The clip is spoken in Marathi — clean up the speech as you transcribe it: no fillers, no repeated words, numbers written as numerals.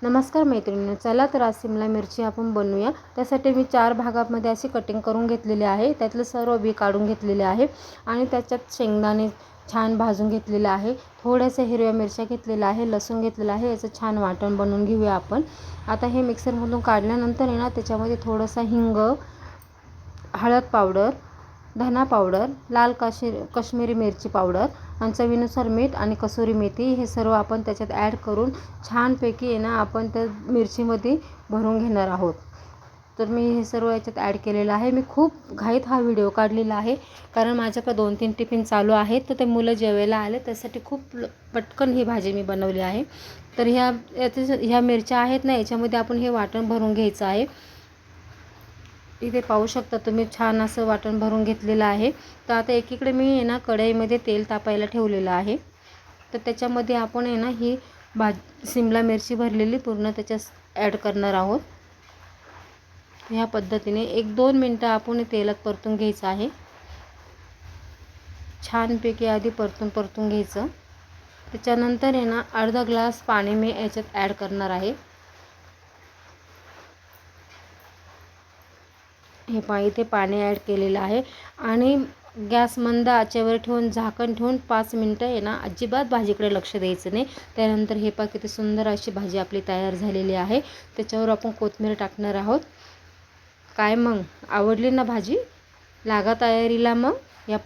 नमस्कार मैत्रिणींनो, चला तर आज शिमला मिरची आपण बनवूया। त्यासाठी मी 4 भागामध्ये अशी कटिंग करून घेतलेली आहे। त्यातले सर्व बी काढून घेतलेले आहे आणि त्याच्यात शेंगदाणे छान भाजून घेतलेले आहे। थोड्याशा हिरव्या मिरच्या घेतलेल्या आहे, लसूण घेतलेला आहे। याचं छान वाटण बनवून घेऊया आपण। आता हे मिक्सरमधून काढल्यानंतर आहे ना, त्याच्यामध्ये थोडासा हिंग, हळद पावडर, धना पावडर, लाल काश्मीरी मिरची पावडर आणि चवीनुसार मीठ आणि कसुरी मेथी हे सर्व आपण त्याच्यात ॲड करून छानपैकी आहे ना आपण त्या मिरचीमध्ये भरून घेणार आहोत। तर मी हे सर्व याच्यात ॲड केलेलं आहे। मी खूप घाईत हा व्हिडिओ काढलेला आहे, कारण माझ्याकडे 2-3 टिफिन चालू आहेत, तर ते मुलं जेवायला आले त्यासाठी खूप पटकन ही भाजी मी बनवली आहे। तर ह्या मिरच्या आहेत ना, याच्यामध्ये आपण हे वाटण भरून घ्यायचं आहे। इथे पाहू शकता तुम्ही, छान असं वाटण भरून घेतलेलं आहे। तर आता एकीकडे मी आहे ना कढईमध्ये तेल तापायला ठेवलेलं आहे। तर त्याच्यामध्ये आपण आहे ना ही शिमला मिरची भरलेली पूर्ण त्याच्यात ॲड करणार आहोत। ह्या पद्धतीने 1-2 मिनटं आपण तेलात परतून घ्यायचं आहे। छानपैकी आधी परतून घ्यायचं। त्याच्यानंतर आहे ना अर्धा ग्लास पाणी मी याच्यात ॲड करणार आहे। इथे पाणी ॲड केलेलं आहे आणि गॅस मंद आचेवर ठेवून झाकण ठेवून 5 मिनटं आहे ना अजिबात भाजीकडे लक्ष द्यायचं नाही। त्यानंतर हे पहा किती सुंदर अशी भाजी आपली तयार झालेली आहे। त्याच्यावर आपण कोथिंबीर टाकणार आहोत। काय मग आवडली ना भाजी? लागा तयारीला मग या